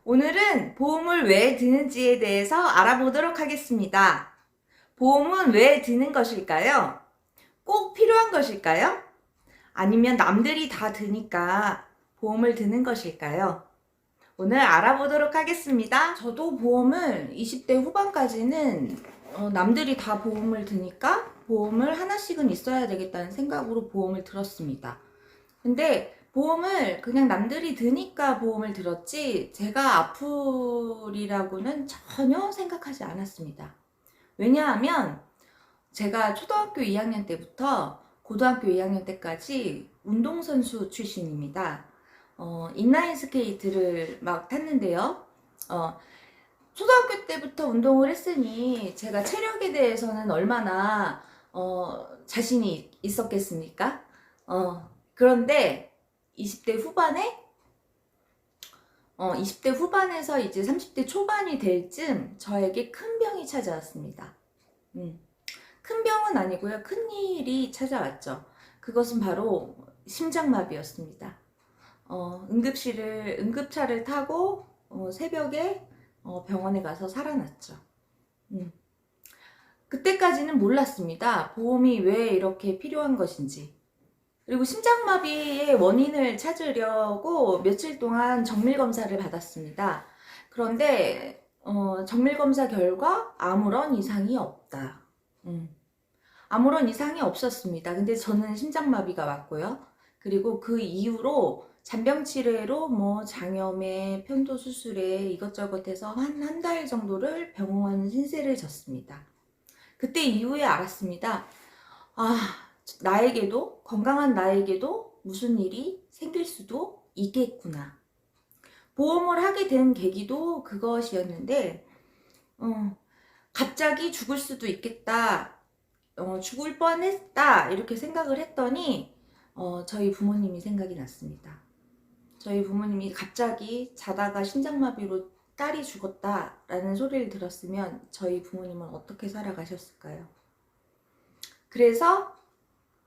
오늘은 보험을 왜 드는지에 대해서 알아보도록 하겠습니다. 보험은 왜 드는 것일까요? 꼭 필요한 것일까요? 아니면 남들이 다 드니까 보험을 드는 것일까요? 오늘 알아보도록 하겠습니다. 저도 보험을 20대 후반까지는 남들이 다 보험을 드니까 보험을 하나씩은 있어야 되겠다는 생각으로 보험을 들었습니다. 근데 보험을 그냥 남들이 드니까 보험을 들었지 제가 아프리라고는 전혀 생각하지 않았습니다. 왜냐하면 제가 초등학교 2학년 때부터 고등학교 2학년 때까지 운동선수 출신입니다. 인라인 스케이트를 막 탔는데요. 초등학교 때부터 운동을 했으니 제가 체력에 대해서는 얼마나 자신이 있었겠습니까? 그런데 20대 후반에 20대 후반에서 이제 30대 초반이 될 쯤 저에게 큰 병이 찾아왔습니다. 큰 병은 아니고요. 큰 일이 찾아왔죠. 그것은 바로 심장마비였습니다. 응급차를 타고 새벽에 병원에 가서 살아났죠. 그때까지는 몰랐습니다. 보험이 왜 이렇게 필요한 것인지. 그리고 심장마비의 원인을 찾으려고 며칠 동안 정밀검사를 받았습니다. 그런데 정밀검사 결과 아무런 이상이 없다. 아무런 이상이 없었습니다. 근데 저는 심장마비가 왔고요. 그리고 그 이후로 잔병치레로 뭐 장염에 편도수술에 이것저것 해서 한 달 정도를 병원 신세를 졌습니다. 그때 이후에 알았습니다. 나에게도, 건강한 나에게도 무슨 일이 생길 수도 있겠구나. 보험을 하게 된 계기도 그것이었는데, 갑자기 죽을 수도 있겠다, 죽을 뻔했다, 이렇게 생각을 했더니, 저희 부모님이 생각이 났습니다. 저희 부모님이 갑자기 자다가 심장마비로 딸이 죽었다라는 소리를 들었으면 저희 부모님은 어떻게 살아가셨을까요? 그래서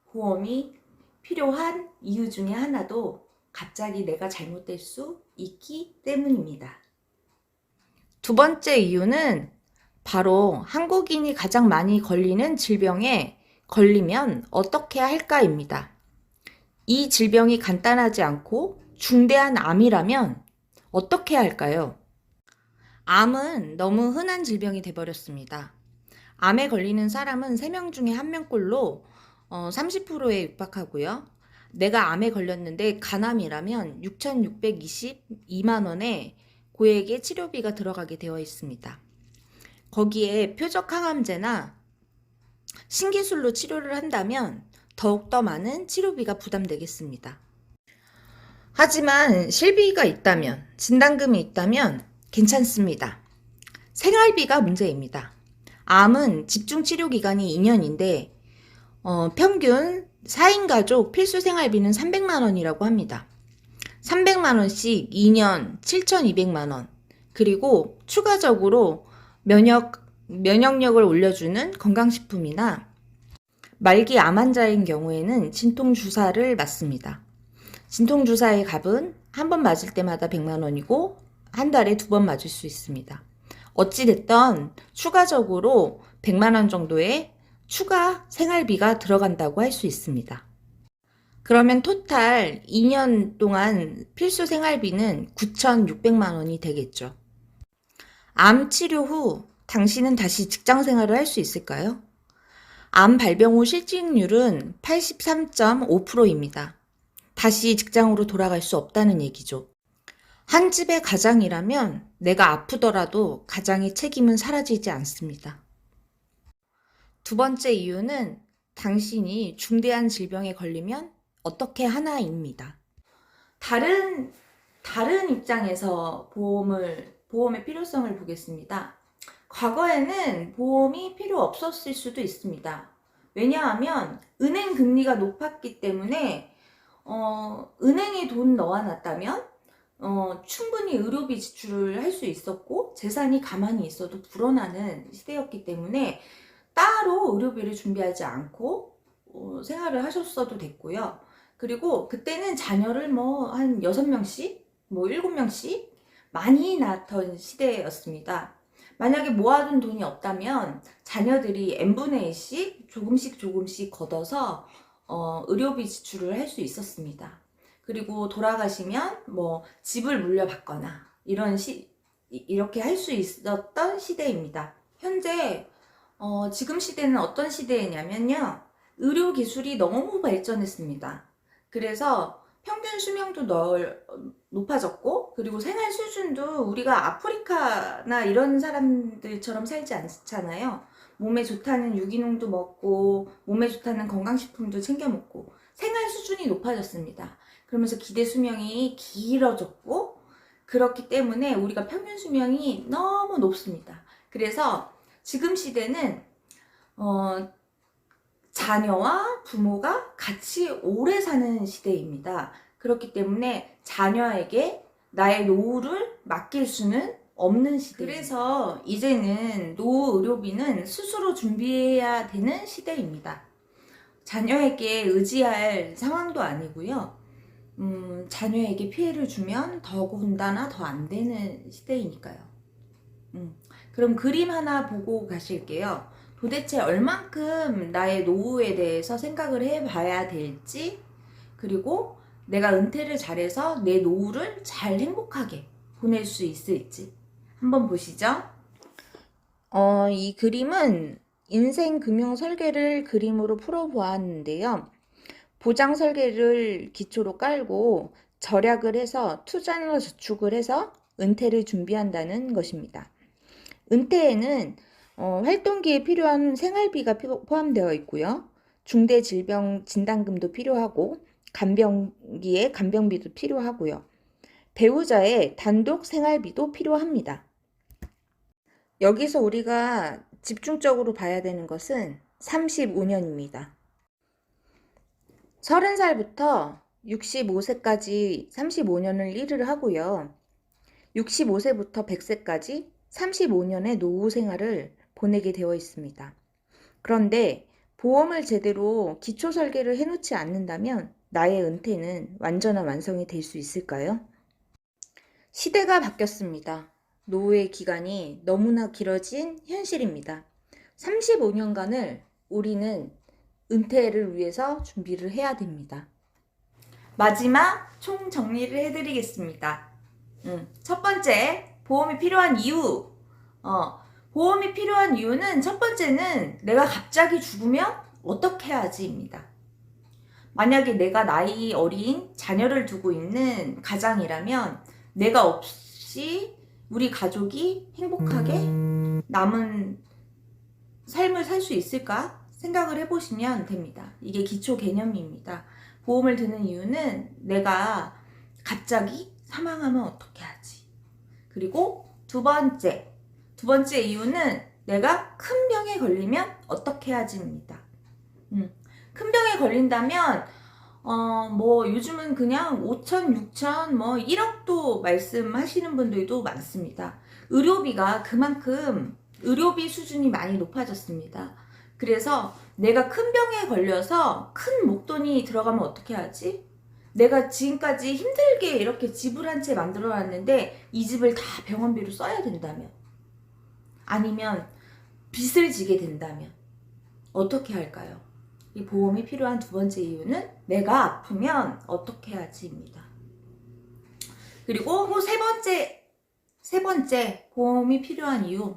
보험이 필요한 이유 중에 하나도 갑자기 내가 잘못될 수 있기 때문입니다. 두 번째 이유는 바로 한국인이 가장 많이 걸리는 질병에 걸리면 어떻게 할까입니다. 이 질병이 간단하지 않고 중대한 암이라면 어떻게 할까요? 암은 너무 흔한 질병이 돼버렸습니다. 암에 걸리는 사람은 3명 중에 1명꼴로 30%에 육박하고요. 내가 암에 걸렸는데 간암이라면 6,622만 원의 고액의 치료비가 들어가게 되어 있습니다. 거기에 표적 항암제나 신기술로 치료를 한다면 더욱더 많은 치료비가 부담되겠습니다. 하지만 실비가 있다면, 진단금이 있다면 괜찮습니다. 생활비가 문제입니다. 암은 집중치료 기간이 2년인데 평균 4인 가족 필수 생활비는 300만 원이라고 합니다. 300만 원씩 2년 7,200만 원. 그리고 추가적으로 면역력을 올려주는 건강식품이나 말기 암 환자인 경우에는 진통주사를 맞습니다. 진통주사의 값은 한 번 맞을 때마다 100만 원이고 한 달에 2번 맞을 수 있습니다. 어찌됐든 추가적으로 100만 원 정도의 추가 생활비가 들어간다고 할 수 있습니다. 그러면 토탈 2년 동안 필수 생활비는 9,600만 원이 되겠죠. 암 치료 후 당신은 다시 직장 생활을 할 수 있을까요? 암 발병 후 실직률은 83.5%입니다. 다시 직장으로 돌아갈 수 없다는 얘기죠. 한 집의 가장이라면 내가 아프더라도 가장의 책임은 사라지지 않습니다. 두 번째 이유는 당신이 중대한 질병에 걸리면 어떻게 하나입니다. 다른 입장에서 보험의 필요성을 보겠습니다. 과거에는 보험이 필요 없었을 수도 있습니다. 왜냐하면 은행 금리가 높았기 때문에 은행에 돈 넣어놨다면 충분히 의료비 지출을 할 수 있었고 재산이 가만히 있어도 불어나는 시대였기 때문에 따로 의료비를 준비하지 않고 생활을 하셨어도 됐고요. 그리고 그때는 자녀를 한 6명씩, 7명씩 많이 낳던 시대였습니다. 만약에 모아둔 돈이 없다면 자녀들이 n분의 1씩 조금씩 걷어서 의료비 지출을 할 수 있었습니다. 그리고 돌아가시면 뭐 집을 물려받거나 이렇게 할 수 있었던 시대입니다. 현재 지금 시대는 어떤 시대냐면요. 의료 기술이 너무 발전했습니다. 그래서 평균 수명도 높아졌고, 그리고 생활 수준도 우리가 아프리카나 이런 사람들처럼 살지 않잖아요. 몸에 좋다는 유기농도 먹고, 몸에 좋다는 건강식품도 챙겨 먹고, 생활 수준이 높아졌습니다. 그러면서 기대 수명이 길어졌고, 그렇기 때문에 우리가 평균 수명이 너무 높습니다. 그래서 지금 시대는 자녀와 부모가 같이 오래 사는 시대입니다. 그렇기 때문에 자녀에게 나의 노후를 맡길 수는 없는 시대. 그래서 이제는 노후 의료비는 스스로 준비해야 되는 시대입니다. 자녀에게 의지할 상황도 아니고요. 자녀에게 피해를 주면 더군다나 더 안 되는 시대이니까요. 그럼 그림 하나 보고 가실게요. 도대체 얼만큼 나의 노후에 대해서 생각을 해봐야 될지, 그리고 내가 은퇴를 잘해서 내 노후를 잘 행복하게 보낼 수 있을지 한번 보시죠. 이 그림은 인생 금융 설계를 그림으로 풀어보았는데요. 보장 설계를 기초로 깔고 절약을 해서 투자나 저축을 해서 은퇴를 준비한다는 것입니다. 은퇴에는 활동기에 필요한 생활비가 포함되어 있고요. 중대 질병 진단금도 필요하고, 간병기에 간병비도 필요하고요. 배우자의 단독 생활비도 필요합니다. 여기서 우리가 집중적으로 봐야 되는 것은 35년입니다. 30살부터 65세까지 35년을 일을 하고요. 65세부터 100세까지 35년의 노후 생활을 보내게 되어 있습니다. 그런데 보험을 제대로 기초 설계를 해놓지 않는다면 나의 은퇴는 완전한 완성이 될 수 있을까요? 시대가 바뀌었습니다. 노후의 기간이 너무나 길어진 현실입니다. 35년간을 우리는 은퇴를 위해서 준비를 해야 됩니다. 마지막 총 정리를 해드리겠습니다. 첫 번째, 보험이 필요한 이유. 보험이 필요한 이유는 첫 번째는 내가 갑자기 죽으면 어떻게 해야지입니다. 만약에 내가 나이 어린 자녀를 두고 있는 가장이라면 내가 없이 우리 가족이 행복하게 남은 삶을 살 수 있을까 생각을 해보시면 됩니다. 이게 기초 개념입니다. 보험을 드는 이유는 내가 갑자기 사망하면 어떻게 하지. 그리고 두 번째 이유는 내가 큰 병에 걸리면 어떻게 하지입니다. 큰 병에 걸린다면 뭐 요즘은 그냥 5천, 6천, 뭐 1억도 말씀하시는 분들도 많습니다. 의료비가 그만큼 의료비 수준이 많이 높아졌습니다. 그래서 내가 큰 병에 걸려서 큰 목돈이 들어가면 어떻게 하지? 내가 지금까지 힘들게 이렇게 집을 한 채 만들어 놨는데 이 집을 다 병원비로 써야 된다면, 아니면 빚을 지게 된다면 어떻게 할까요? 이 보험이 필요한 두 번째 이유는 내가 아프면 어떻게 하지입니다. 그리고 세 번째 보험이 필요한 이유.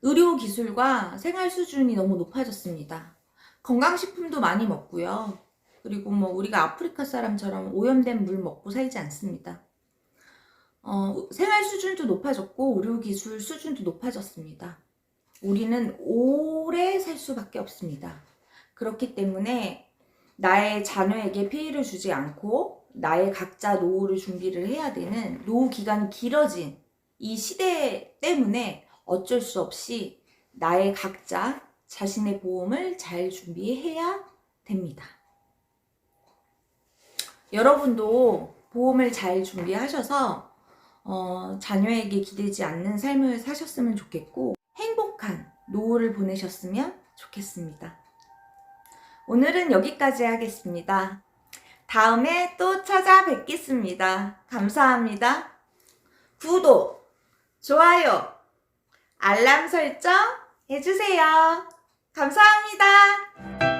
의료기술과 생활 수준이 너무 높아졌습니다. 건강식품도 많이 먹고요. 그리고 뭐 우리가 아프리카 사람처럼 오염된 물 먹고 살지 않습니다. 생활 수준도 높아졌고 의료기술 수준도 높아졌습니다. 우리는 오래 살 수밖에 없습니다. 그렇기 때문에 나의 자녀에게 피해를 주지 않고 나의 각자 노후를 준비를 해야 되는, 노후 기간이 길어진 이 시대 때문에 어쩔 수 없이 나의 각자 자신의 보험을 잘 준비해야 됩니다. 여러분도 보험을 잘 준비하셔서 자녀에게 기대지 않는 삶을 사셨으면 좋겠고, 행복한 노후를 보내셨으면 좋겠습니다. 오늘은 여기까지 하겠습니다. 다음에 또 찾아뵙겠습니다. 감사합니다. 구독, 좋아요, 알람 설정 해주세요. 감사합니다.